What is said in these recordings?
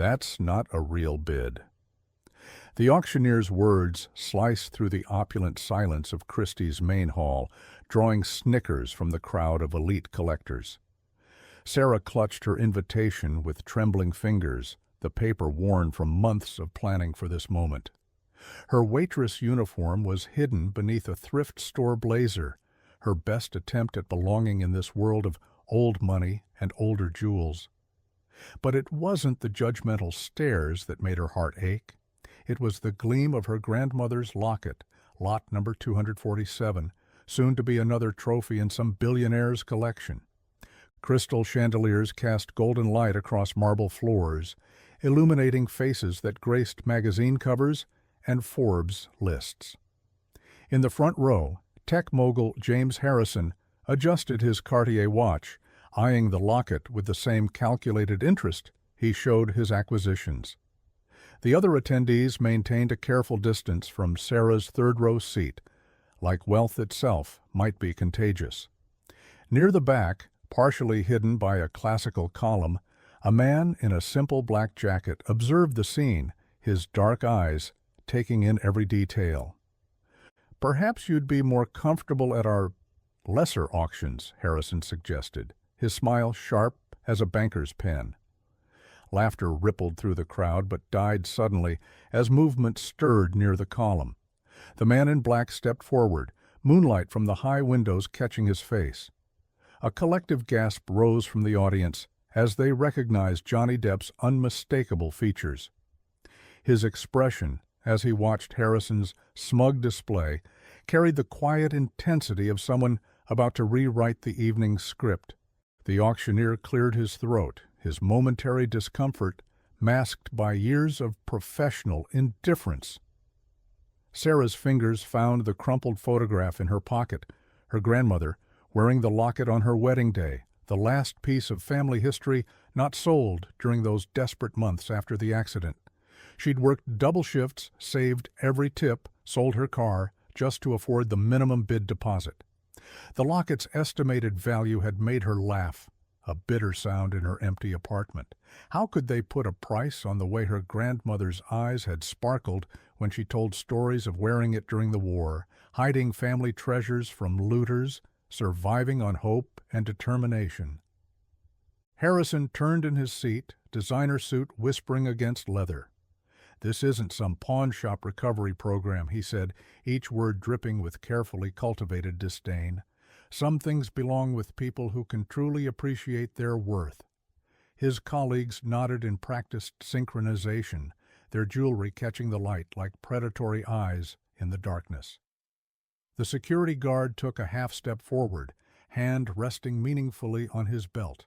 That's not a real bid." The auctioneer's words sliced through the opulent silence of Christie's main hall, drawing snickers from the crowd of elite collectors. Sarah clutched her invitation with trembling fingers, the paper worn from months of planning for this moment. Her waitress uniform was hidden beneath a thrift store blazer, her best attempt at belonging in this world of old money and older jewels. But it wasn't the judgmental stares that made her heart ache. It was the gleam of her grandmother's locket, lot number 247, soon to be another trophy in some billionaire's collection. Crystal chandeliers cast golden light across marble floors, illuminating faces that graced magazine covers and Forbes lists. In the front row, tech mogul James Harrison adjusted his Cartier watch, eyeing the locket with the same calculated interest he showed his acquisitions. The other attendees maintained a careful distance from Sarah's third-row seat, like wealth itself might be contagious. Near the back, partially hidden by a classical column, a man in a simple black jacket observed the scene, his dark eyes taking in every detail. "Perhaps you'd be more comfortable at our lesser auctions," Harrison suggested, his smile sharp as a banker's pen. Laughter rippled through the crowd but died suddenly as movement stirred near the column. The man in black stepped forward, moonlight from the high windows catching his face. A collective gasp rose from the audience as they recognized Johnny Depp's unmistakable features. His expression, as he watched Harrison's smug display, carried the quiet intensity of someone about to rewrite the evening's script. The auctioneer cleared his throat, his momentary discomfort masked by years of professional indifference. Sarah's fingers found the crumpled photograph in her pocket, her grandmother wearing the locket on her wedding day, the last piece of family history not sold during those desperate months after the accident. She'd worked double shifts, saved every tip, sold her car just to afford the minimum bid deposit. The locket's estimated value had made her laugh, a bitter sound in her empty apartment. How could they put a price on the way her grandmother's eyes had sparkled when she told stories of wearing it during the war, hiding family treasures from looters, surviving on hope and determination? Harrison turned in his seat, designer suit whispering against leather. "This isn't some pawn shop recovery program," he said, each word dripping with carefully cultivated disdain. "Some things belong with people who can truly appreciate their worth." His colleagues nodded in practiced synchronization, their jewelry catching the light like predatory eyes in the darkness. The security guard took a half step forward, hand resting meaningfully on his belt.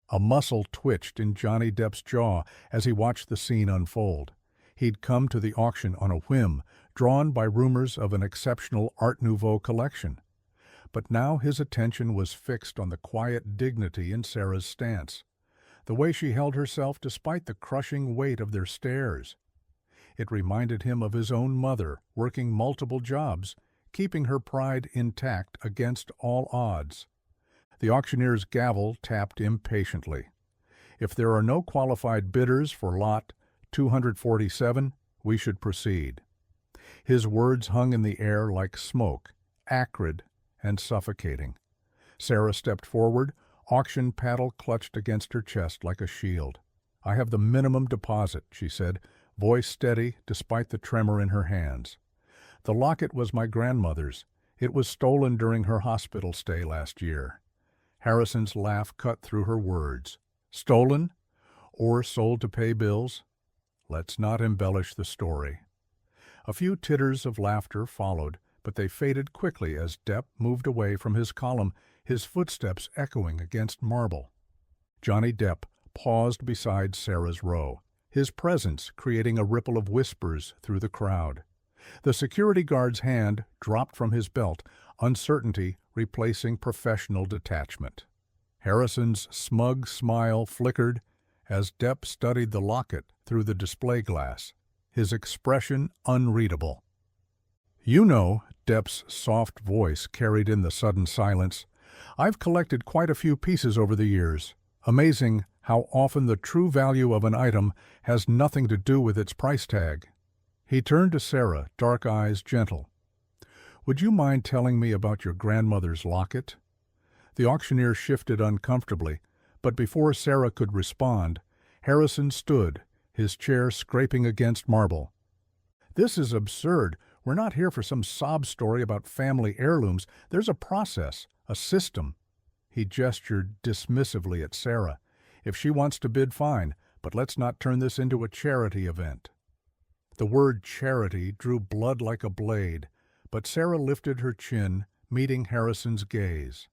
A muscle twitched in Johnny Depp's jaw as he watched the scene unfold. He'd come to the auction on a whim, drawn by rumors of an exceptional Art Nouveau collection. But now his attention was fixed on the quiet dignity in Sarah's stance, the way she held herself despite the crushing weight of their stares. It reminded him of his own mother, working multiple jobs, keeping her pride intact against all odds. The auctioneer's gavel tapped impatiently. "If there are no qualified bidders for lot 247, we should proceed." His words hung in the air like smoke, acrid and suffocating. Sarah stepped forward, auction paddle clutched against her chest like a shield. "I have the minimum deposit," she said, voice steady despite the tremor in her hands. "The locket was my grandmother's. It was stolen during her hospital stay last year." Harrison's laugh cut through her words. "Stolen? Or sold to pay bills? Let's not embellish the story." A few titters of laughter followed, but they faded quickly as Depp moved away from his column, his footsteps echoing against marble. Johnny Depp paused beside Sarah's row, his presence creating a ripple of whispers through the crowd. The security guard's hand dropped from his belt, uncertainty replacing professional detachment. Harrison's smug smile flickered as Depp studied the locket through the display glass, his expression unreadable. "You know," Depp's soft voice carried in the sudden silence, "I've collected quite a few pieces over the years. Amazing How often the true value of an item has nothing to do with its price tag. He turned to Sarah, dark eyes gentle. "Would you mind telling me about your grandmother's locket?" The auctioneer shifted uncomfortably, but before Sarah could respond, Harrison stood, his chair scraping against marble. "This is absurd. We're not here for some sob story about family heirlooms. There's a process, a system." He gestured dismissively at Sarah. "If she wants to bid, fine, but let's not turn this into a charity event." The word charity drew blood like a blade, but Sarah lifted her chin, meeting Harrison's gaze.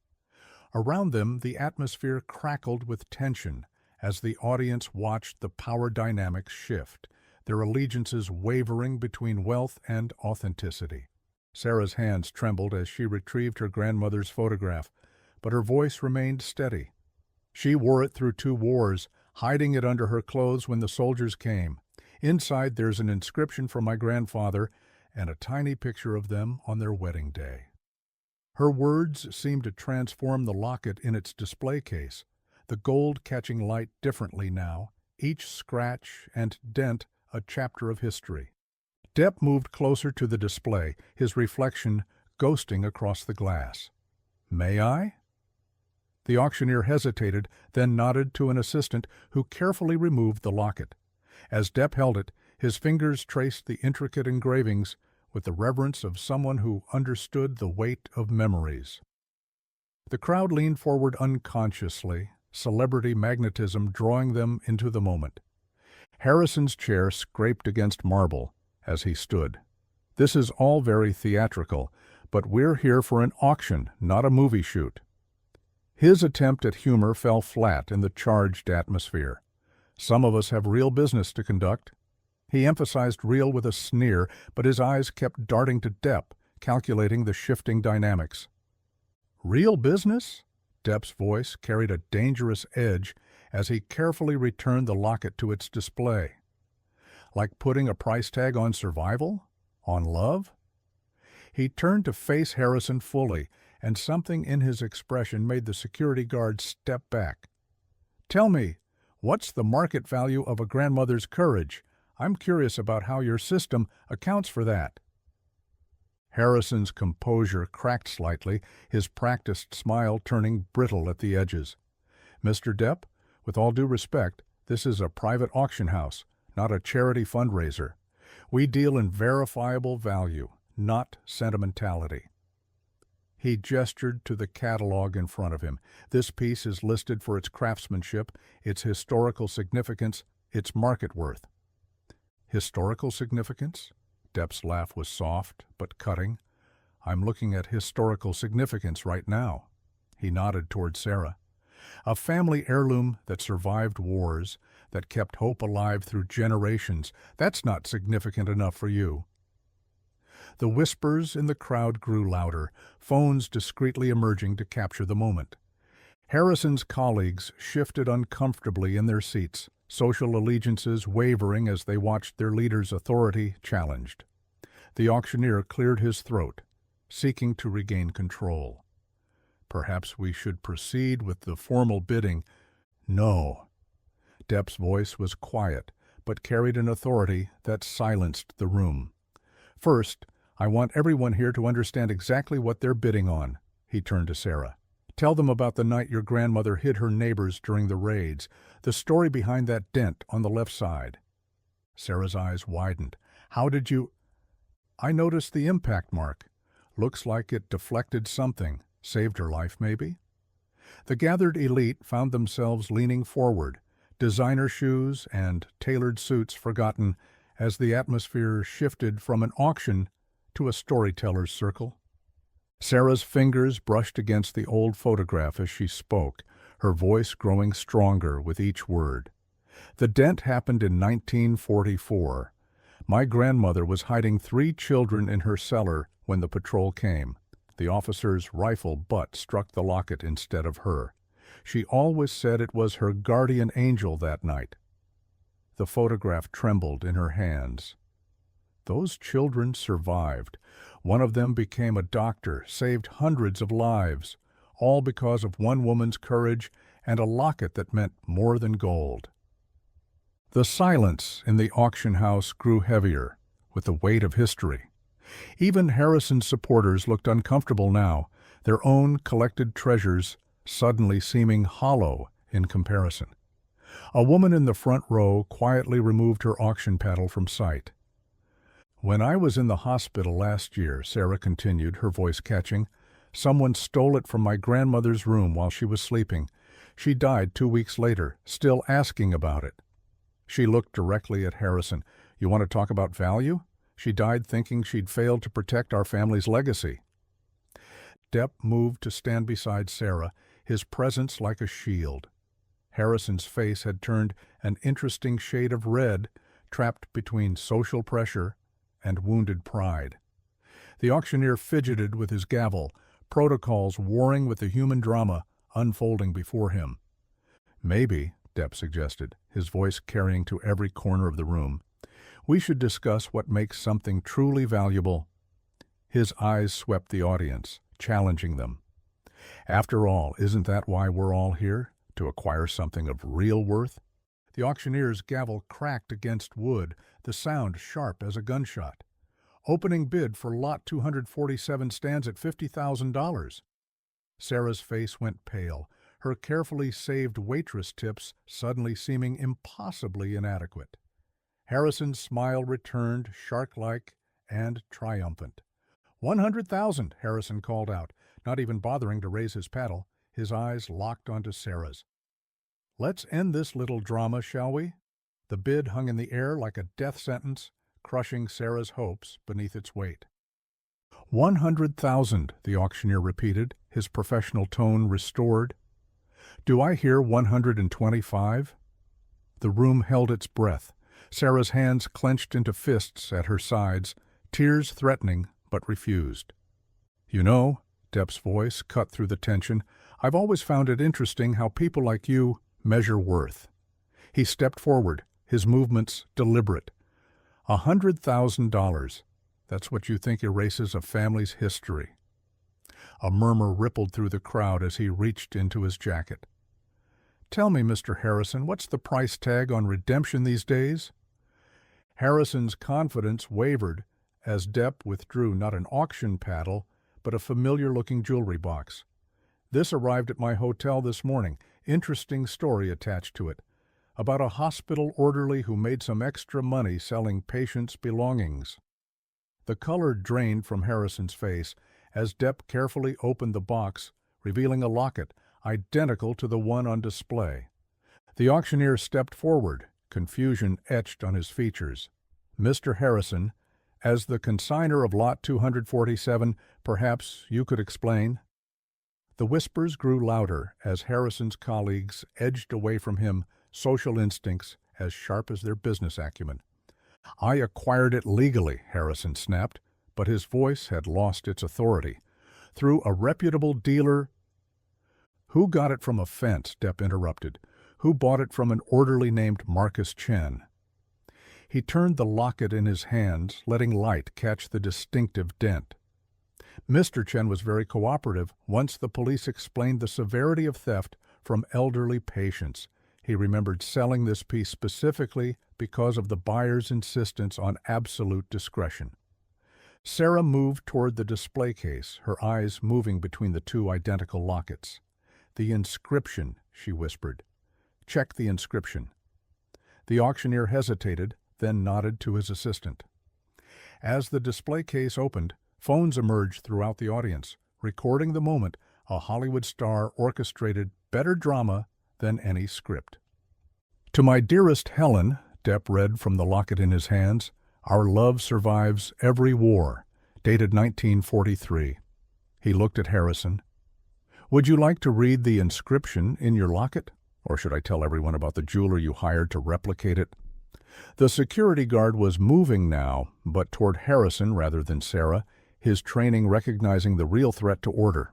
Around them, the atmosphere crackled with tension as the audience watched the power dynamics shift, their allegiances wavering between wealth and authenticity. Sarah's hands trembled as she retrieved her grandmother's photograph, but her voice remained steady. She wore it through 2 wars, hiding it under her clothes when the soldiers came. Inside, there's an inscription from my grandfather and a tiny picture of them on their wedding day. Her words seemed to transform the locket in its display case, the gold catching light differently now, each scratch and dent a chapter of history. Depp moved closer to the display, his reflection ghosting across the glass. "May I?" The auctioneer hesitated, then nodded to an assistant who carefully removed the locket. As Depp held it, his fingers traced the intricate engravings with the reverence of someone who understood the weight of memories. The crowd leaned forward unconsciously, celebrity magnetism drawing them into the moment. Harrison's chair scraped against marble as he stood. "This is all very theatrical, but we're here for an auction, not a movie shoot." His attempt at humor fell flat in the charged atmosphere. "Some of us have real business to conduct." He emphasized real with a sneer, but his eyes kept darting to Depp, calculating the shifting dynamics. "Real business?" Depp's voice carried a dangerous edge as he carefully returned the locket to its display. "Like putting a price tag on survival? On love?" He turned to face Harrison fully, and something in his expression made the security guard step back. "Tell me, what's the market value of a grandmother's courage? I'm curious about how your system accounts for that." Harrison's composure cracked slightly, his practiced smile turning brittle at the edges. "Mr. Depp, with all due respect, this is a private auction house, not a charity fundraiser. We deal in verifiable value, not sentimentality." He gestured to the catalog in front of him. "This piece is listed for its craftsmanship, its historical significance, its market worth." "Historical significance?" Depp's laugh was soft, but cutting. "I'm looking at historical significance right now." He nodded toward Sarah. "A family heirloom that survived wars, that kept hope alive through generations. That's not significant enough for you." The whispers in the crowd grew louder, phones discreetly emerging to capture the moment. Harrison's colleagues shifted uncomfortably in their seats, social allegiances wavering as they watched their leader's authority challenged. The auctioneer cleared his throat, seeking to regain control. "Perhaps we should proceed with the formal bidding." "No." Depp's voice was quiet, but carried an authority that silenced the room. "First, I want everyone here to understand exactly what they're bidding on." He turned to Sarah. "Tell them about the night your grandmother hid her neighbors during the raids, the story behind that dent on the left side." Sarah's eyes widened. "How did you—" "I noticed the impact mark. Looks like it deflected something. Saved her life, maybe?" The gathered elite found themselves leaning forward, designer shoes and tailored suits forgotten as the atmosphere shifted from an auction to a storyteller's circle. Sarah's fingers brushed against the old photograph as she spoke, her voice growing stronger with each word. "The dent happened in 1944. My grandmother was hiding 3 children in her cellar when the patrol came. The officer's rifle butt struck the locket instead of her. She always said it was her guardian angel that night." The photograph trembled in her hands. "Those children survived. One of them became a doctor, saved hundreds of lives, all because of one woman's courage and a locket that meant more than gold. The silence in the auction house grew heavier with the weight of history. Even Harrison's supporters looked uncomfortable now, their own collected treasures suddenly seeming hollow in comparison. A woman in the front row quietly removed her auction paddle from sight. "When I was in the hospital last year," Sarah continued, her voice catching, "someone stole it from my grandmother's room while she was sleeping. She died 2 weeks later, still asking about it." She looked directly at Harrison. "You want to talk about value? She died thinking she'd failed to protect our family's legacy." Depp moved to stand beside Sarah, his presence like a shield. Harrison's face had turned an interesting shade of red, trapped between social pressure and wounded pride. The auctioneer fidgeted with his gavel, protocols warring with the human drama unfolding before him. "Maybe," Depp suggested, his voice carrying to every corner of the room, "we should discuss what makes something truly valuable." His eyes swept the audience, challenging them. "After all, isn't that why we're all here? To acquire something of real worth?" The auctioneer's gavel cracked against wood, the sound sharp as a gunshot. "Opening bid for lot 247 stands at $50,000. Sarah's face went pale, her carefully saved waitress tips suddenly seeming impossibly inadequate. Harrison's smile returned, shark-like and triumphant. 100,000, Harrison called out, not even bothering to raise his paddle, his eyes locked onto Sarah's. "Let's end this little drama, shall we?" The bid hung in the air like a death sentence, crushing Sarah's hopes beneath its weight. 100,000, the auctioneer repeated, his professional tone restored. "Do I hear 125? The room held its breath. Sarah's hands clenched into fists at her sides, tears threatening but refused. "You know," Depp's voice cut through the tension, "I've always found it interesting how people like you measure worth." He stepped forward, his movements deliberate. $100,000. That's what you think erases a family's history. A murmur rippled through the crowd as he reached into his jacket. "Tell me, Mr. Harrison, what's the price tag on redemption these days?" Harrison's confidence wavered as Depp withdrew not an auction paddle, but a familiar-looking jewelry box. "This arrived at my hotel this morning. Interesting story attached to it. About a hospital orderly who made some extra money selling patients' belongings." The color drained from Harrison's face as Depp carefully opened the box, revealing a locket identical to the one on display. The auctioneer stepped forward, confusion etched on his features. "Mr. Harrison, as the consignor of lot 247, perhaps you could explain?" The whispers grew louder as Harrison's colleagues edged away from him, social instincts as sharp as their business acumen. "I acquired it legally," Harrison snapped, but his voice had lost its authority. "Through a reputable dealer—" "Who got it from a fence?" Depp interrupted. "Who bought it from an orderly named Marcus Chen?" He turned the locket in his hands, letting light catch the distinctive dent. "Mr. Chen was very cooperative once the police explained the severity of theft from elderly patients. He remembered selling this piece specifically because of the buyer's insistence on absolute discretion." Sarah moved toward the display case, her eyes moving between the two identical lockets. "The inscription," she whispered. "Check the inscription." The auctioneer hesitated, then nodded to his assistant. As the display case opened, phones emerged throughout the audience, recording the moment a Hollywood star orchestrated better drama than any script. "To my dearest Helen," Depp read from the locket in his hands, "our love survives every war," dated 1943. He looked at Harrison. "Would you like to read the inscription in your locket? Or should I tell everyone about the jeweler you hired to replicate it?" The security guard was moving now, but toward Harrison rather than Sarah, his training recognizing the real threat to order.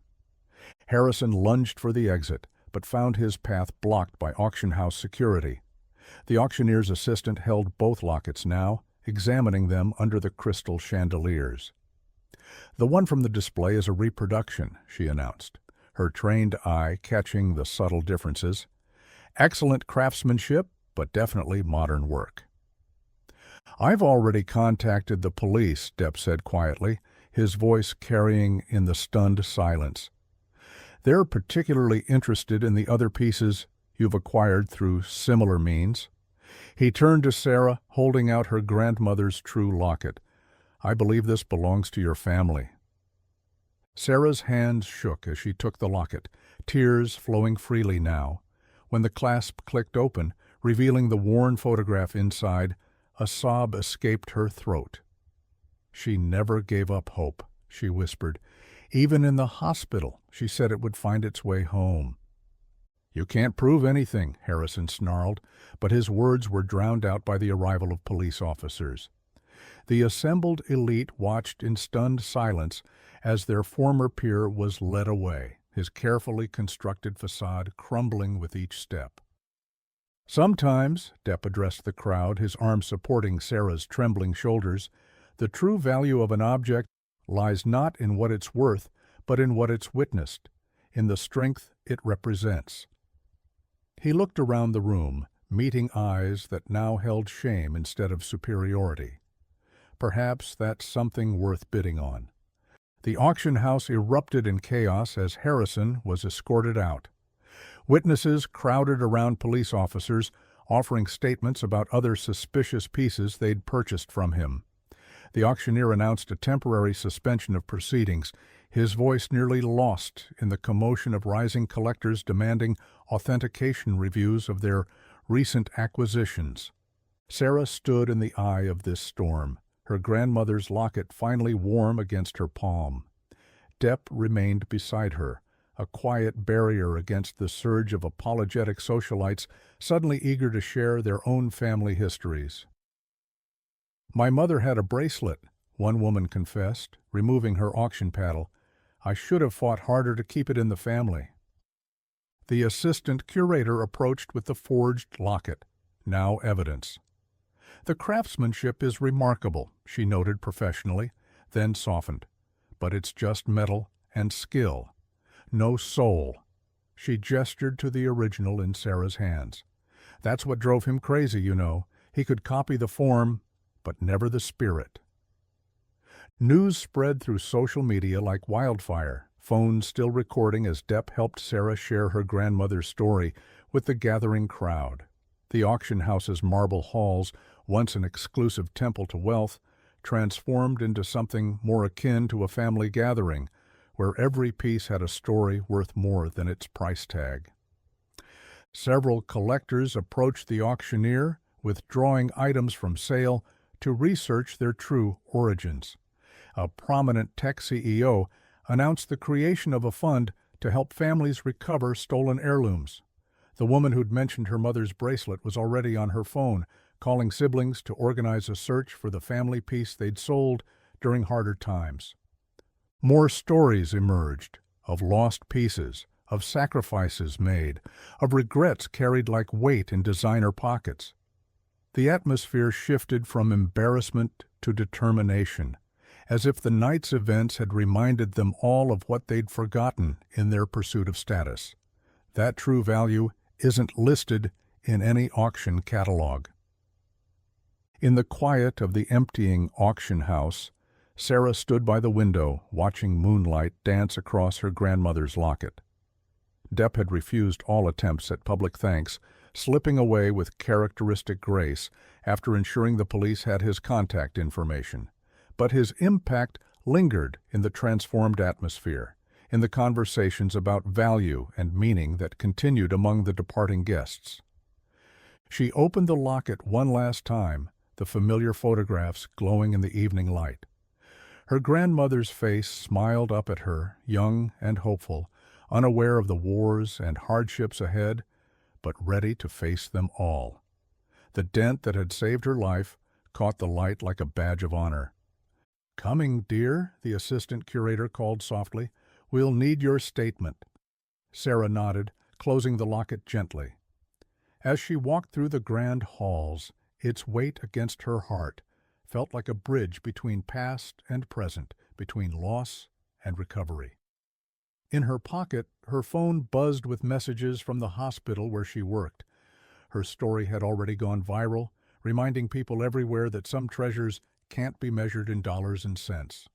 Harrison lunged for the exit, but found his path blocked by auction house security. The auctioneer's assistant held both lockets now, examining them under the crystal chandeliers. "The one from the display is a reproduction," she announced. her trained eye catching the subtle differences. Excellent craftsmanship, but definitely modern work. "I've already contacted the police," Depp said quietly, his voice carrying in the stunned silence. "They're particularly interested in the other pieces you've acquired through similar means." He turned to Sarah, holding out her grandmother's true locket. "I believe this belongs to your family." Sarah's hands shook as she took the locket, tears flowing freely now. When the clasp clicked open, revealing the worn photograph inside, a sob escaped her throat. "She never gave up hope," she whispered. "Even in the hospital, she said it would find its way home." "You can't prove anything," Harrison snarled, but his words were drowned out by the arrival of police officers. The assembled elite watched in stunned silence as their former peer was led away, his carefully constructed facade crumbling with each step. "Sometimes," Depp addressed the crowd, his arm supporting Sarah's trembling shoulders, "the true value of an object lies not in what it's worth, but in what it's witnessed, in the strength it represents." He looked around the room, meeting eyes that now held shame instead of superiority. Perhaps that's something worth bidding on. The auction house erupted in chaos as Harrison was escorted out. Witnesses crowded around police officers, offering statements about other suspicious pieces they'd purchased from him. The auctioneer announced a temporary suspension of proceedings, his voice nearly lost in the commotion of rising collectors demanding authentication reviews of their recent acquisitions. Sarah stood in the eye of this storm, her grandmother's locket finally warm against her palm. Depp remained beside her, a quiet barrier against the surge of apologetic socialites suddenly eager to share their own family histories. "My mother had a bracelet," one woman confessed, removing her auction paddle. "I should have fought harder to keep it in the family." The assistant curator approached with the forged locket, now evidence. "The craftsmanship is remarkable," she noted professionally, then softened. "But it's just metal and skill. No soul." She gestured to the original in Sarah's hands. "That's what drove him crazy, you know. He could copy the form, but never the spirit." News spread through social media like wildfire, phones still recording as Depp helped Sarah share her grandmother's story with the gathering crowd. The auction house's marble halls, once an exclusive temple to wealth, transformed into something more akin to a family gathering, where every piece had a story worth more than its price tag. Several collectors approached the auctioneer, withdrawing items from sale to research their true origins. A prominent tech CEO announced the creation of a fund to help families recover stolen heirlooms. The woman who'd mentioned her mother's bracelet was already on her phone, calling siblings to organize a search for the family piece they'd sold during harder times. More stories emerged, of lost pieces, of sacrifices made, of regrets carried like weight in designer pockets. The atmosphere shifted from embarrassment to determination, as if the night's events had reminded them all of what they'd forgotten in their pursuit of status. That true value isn't listed in any auction catalog. In the quiet of the emptying auction house, Sarah stood by the window, watching moonlight dance across her grandmother's locket. Depp had refused all attempts at public thanks, slipping away with characteristic grace after ensuring the police had his contact information. But his impact lingered in the transformed atmosphere, in the conversations about value and meaning that continued among the departing guests. She opened the locket one last time, the familiar photographs glowing in the evening light. Her grandmother's face smiled up at her, young and hopeful, unaware of the wars and hardships ahead, but ready to face them all. The dent that had saved her life caught the light like a badge of honor. "Coming, dear," the assistant curator called softly. "We'll need your statement." Sarah nodded, closing the locket gently. As she walked through the grand halls, its weight against her heart felt like a bridge between past and present, between loss and recovery. In her pocket, her phone buzzed with messages from the hospital where she worked. Her story had already gone viral, reminding people everywhere that some treasures can't be measured in dollars and cents.